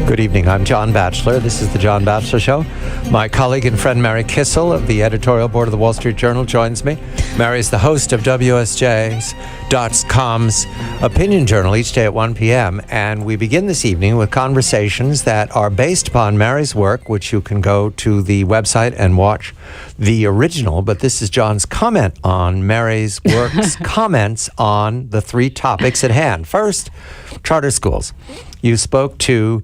Good evening. I'm John Batchelor. This is The John Batchelor Show. My colleague and friend Mary Kissel of the editorial board of the Wall Street Journal joins me. Mary is the host of WSJ.com's opinion journal each day at 1 p.m. And we begin this evening with conversations that are based upon Mary's work, which you can go to the website and watch the original. But this is John's comment on Mary's work's comments on the three topics at hand. First, charter schools. You spoke to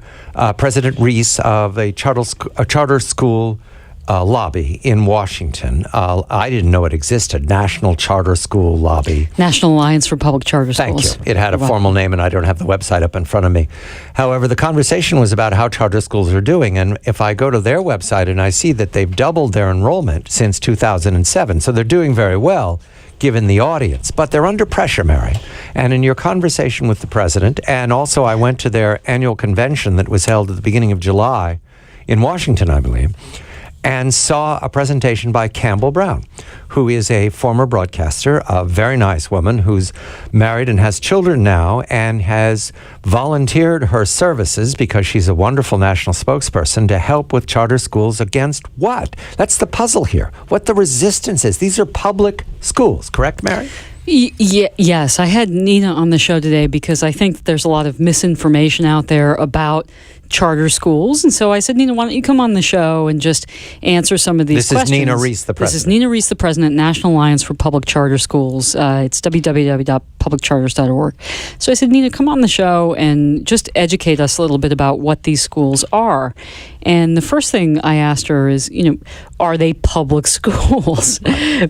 President Reese of a charter school lobby in Washington. I didn't know it existed. National Charter School Lobby. National Alliance for Public Charter Schools. Thank you. It had a formal name, and I don't have the website up in front of me. However, the conversation was about how charter schools are doing, and if I go to their website and I see that they've doubled their enrollment since 2007, so they're doing very well, given the audience, but they're under pressure, Mary. And in your conversation with the president, and also I went to their annual convention that was held at the beginning of July in Washington, I believe, and saw a presentation by Campbell Brown, who is a former broadcaster, a very nice woman who's married and has children now and has volunteered her services because she's a wonderful national spokesperson to help with charter schools against what? That's the puzzle here. What the resistance is. These are public schools, correct, Mary? Yes, I had Nina on the show today because I think there's a lot of misinformation out there about charter schools. And so I said, Nina, why don't you come on the show and just answer some of these questions. This is Nina Reese, the president. This is Nina Reese, the president, National Alliance for Public Charter Schools. It's www.publiccharters.org. So I said, Nina, come on the show and just educate us a little bit about what these schools are. And the first thing I asked her is, are they public schools?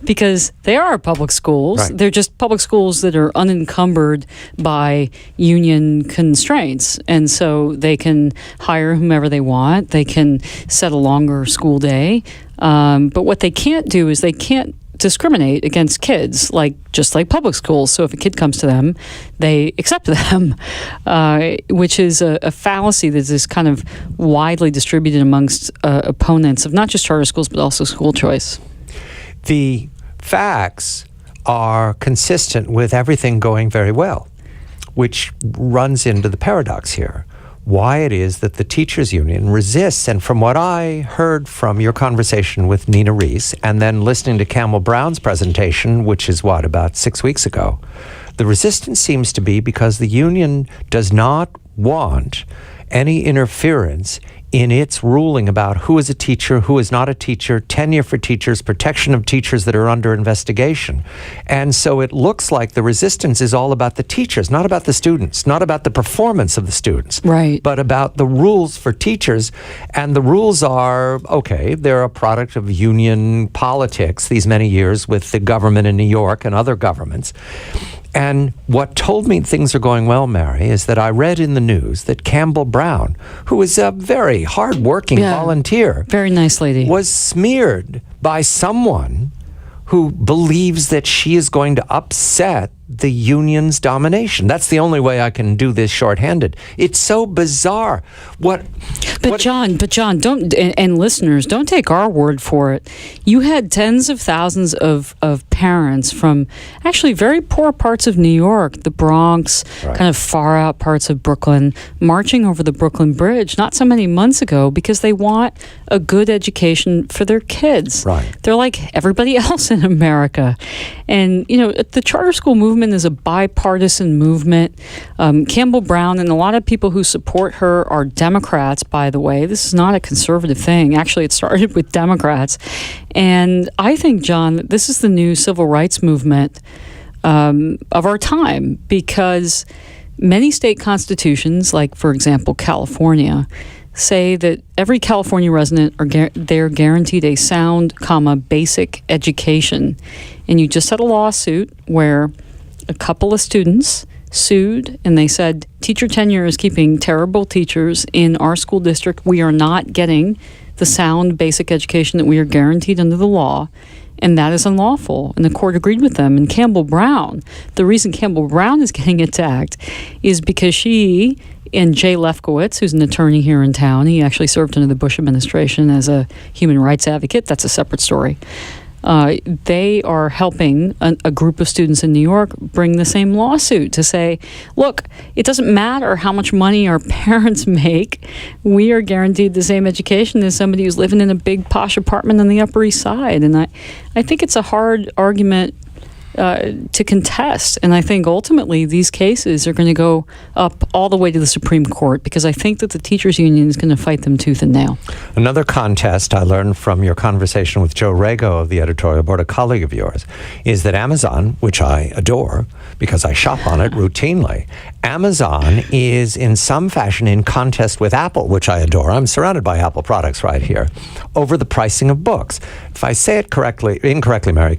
Because they are public schools. Right. They're just public schools that are unencumbered by union constraints. And so they can hire whomever they want. They can set a longer school day. But what they can't do is they can't discriminate against kids, just like public schools. So if a kid comes to them, they accept them, which is a fallacy that is kind of widely distributed amongst opponents of not just charter schools, but also school choice. The facts are consistent with everything going very well, which runs into the paradox here. Why it is that the teachers union resists. And from what I heard from your conversation with Nina Reese and then listening to Campbell Brown's presentation, which is about 6 weeks ago, the resistance seems to be because the union does not want any interference in its ruling about who is a teacher, who is not a teacher, tenure for teachers, protection of teachers that are under investigation. And so it looks like the resistance is all about the teachers, not about the students, not about the performance of the students, right, but about the rules for teachers. And the rules are, okay, they're a product of union politics these many years with the government in New York and other governments. And what told me things are going well, Mary, is that I read in the news that Campbell Brown, who is a very hard-working volunteer, very nice lady, was smeared by someone who believes that she is going to upset the union's domination. That's the only way I can do this shorthanded. It's so bizarre. But John, don't, and listeners, don't take our word for it. You had tens of thousands of parents from actually very poor parts of New York, the Bronx, right, kind of far out parts of Brooklyn, marching over the Brooklyn Bridge not so many months ago because they want a good education for their kids. Right. They're like everybody else in America. And, the charter school movement is a bipartisan movement. Campbell Brown and a lot of people who support her are Democrats, by the way. This is not a conservative thing. Actually, it started with Democrats. And I think, John, this is the new civil rights movement of our time because many state constitutions, like, for example, California, say that every California resident they're guaranteed a sound, basic education. And you just had a lawsuit where a couple of students sued and they said, teacher tenure is keeping terrible teachers in our school district. We are not getting the sound, basic education that we are guaranteed under the law. And that is unlawful. And the court agreed with them. And Campbell Brown, the reason Campbell Brown is getting attacked is because she and Jay Lefkowitz, who's an attorney here in town, he actually served under the Bush administration as a human rights advocate. That's a separate story. they are helping a group of students in New York bring the same lawsuit to say, look, it doesn't matter how much money our parents make. We are guaranteed the same education as somebody who's living in a big posh apartment on the Upper East Side. And I think it's a hard argument to contest. And I think ultimately these cases are going to go up all the way to the Supreme Court, because I think that the teachers union is going to fight them tooth and nail. Another contest I learned from your conversation with Joe Rago of the editorial board, a colleague of yours, is that Amazon, which I adore because I shop on it routinely, Amazon is in some fashion in contest with Apple, which I adore. I'm surrounded by Apple products right here, over the pricing of books. If I say it incorrectly, Mary,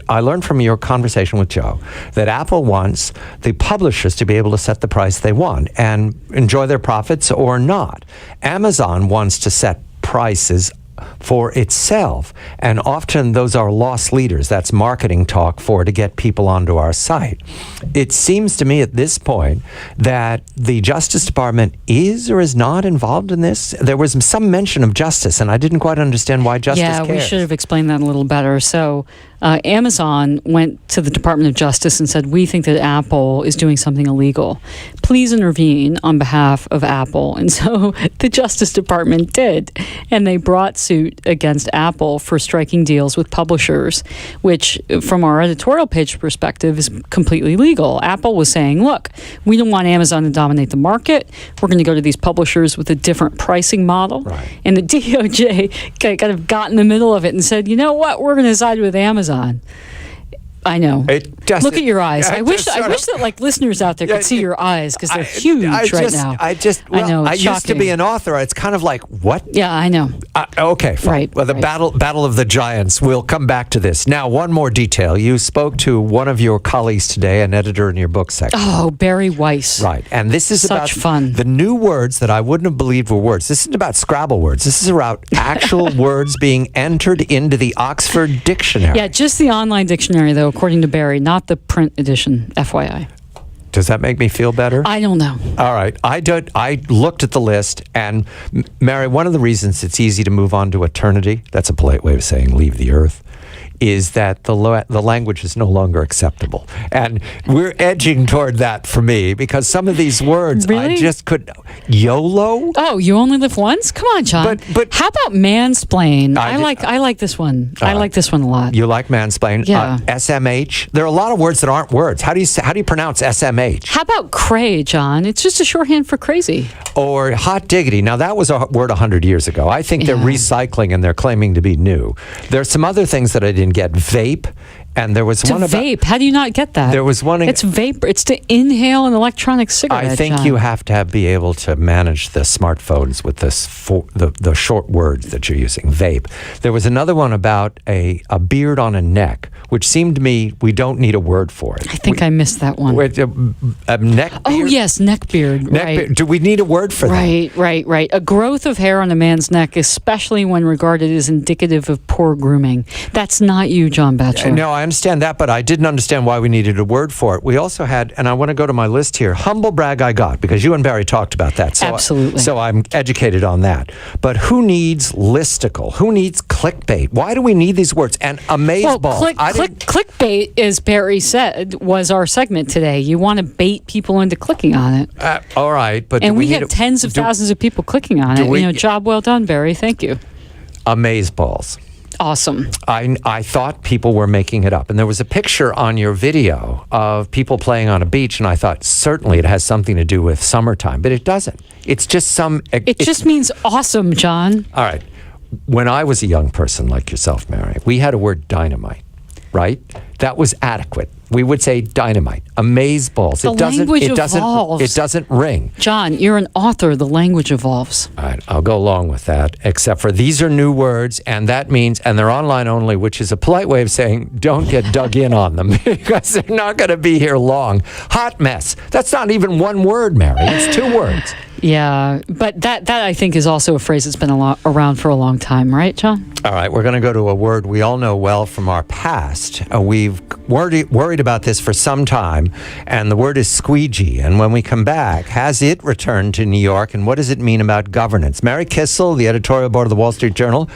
I learned from your conversation with Joe that Apple wants the publishers to be able to set the price they want and enjoy their profits or not. Amazon wants to set prices for itself, and often those are loss leaders. That's marketing talk to get people onto our site. It seems to me at this point that the Justice Department is or is not involved in this. There was some mention of justice, and I didn't quite understand why justice cares. We should have explained that a little better. So Amazon went to the Department of Justice and said, we think that Apple is doing something illegal. Please intervene on behalf of Apple. And so the Justice Department did. And they brought suit against Apple for striking deals with publishers, which from our editorial page perspective is completely legal. Apple was saying, look, we don't want Amazon to dominate the market. We're going to go to these publishers with a different pricing model. Right. And the DOJ kind of got in the middle of it and said, you know what, we're going to side with Amazon. I know. Look at your eyes. I wish that like listeners out there could see your eyes, because they're huge right now. I know. I used to be an author. It's kind of like, what? Yeah, I know. Okay, fine. Right. Well, the battle of the giants. We'll come back to this. Now, one more detail. You spoke to one of your colleagues today, an editor in your book section. Oh, Barry Weiss. Right. And this is about fun. The new words that I wouldn't have believed were words. This isn't about Scrabble words. This is about actual words being entered into the Oxford Dictionary. Yeah, just the online dictionary, though, according to Barry, not the print edition, FYI. Does that make me feel better? I don't know. All right. I looked at the list, and Mary, one of the reasons it's easy to move on to eternity, that's a polite way of saying leave the earth, is that the language is no longer acceptable. And we're edging toward that for me, because some of these words really? I just couldn't. YOLO? Oh, you only live once? Come on, John. But how about mansplain? I like this one. I like this one a lot. You like mansplain? Yeah. SMH? There are a lot of words that aren't words. How do you pronounce SMH? How about cray, John? It's just a shorthand for crazy. Or hot diggity. Now, that was a word 100 years ago. I think they're recycling and they're claiming to be new. There's some other things that I didn't get. Vape. And there was one about vape. How do you not get that? There was one. It's vape. It's to inhale an electronic cigarette. I think John. you have to be able to manage the smartphones with the short words that you're using. Vape. There was another one about a beard on a neck, which seemed to me we don't need a word for it. I think I missed that one. A neck beard? Oh yes, neck beard. Right. Do we need a word for that? Right. A growth of hair on a man's neck, especially when regarded as indicative of poor grooming. That's not you, John Batchelor. No, I understand that, but I didn't understand why we needed a word for it. We also had, and I want to go to my list here, humble brag I got, because you and Barry talked about that. So, absolutely. So I'm educated on that. But who needs listicle? Who needs clickbait? Why do we need these words? And amazeballs. Well, clickbait, as Barry said, was our segment today. You want to bait people into clicking on it. All right, but we have tens of thousands of people clicking on it. Job well done, Barry. Thank you. Amazeballs. Awesome. I thought people were making it up. And there was a picture on your video of people playing on a beach, and I thought certainly it has something to do with summertime, but it doesn't. It's just It just means awesome, John. All right. When I was a young person like yourself, Mary, we had a word dynamite, right? That was adequate. We would say dynamite, amazeballs. The language evolves. It doesn't ring. John, you're an author. The language evolves. All right, I'll go along with that, except for these are new words, and that means, and they're online only, which is a polite way of saying don't get dug in on them, because they're not going to be here long. Hot mess. That's not even one word, Mary. It's two words. Yeah, but that I think is also a phrase that's been around for a long time, right, John? All right, we're going to go to a word we all know well from our past. We've worried about this for some time, and the word is squeegee. And when we come back, has it returned to New York, and what does it mean about governance? Mary Kissel, the editorial board of the Wall Street Journal,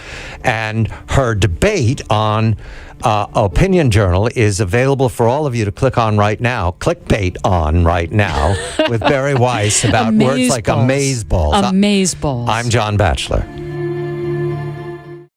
and her debate on Opinion Journal is available for all of you to click on right now. Clickbait on right now with Barry Weiss about words like amazeballs. Amazeballs. I'm John Batchelor.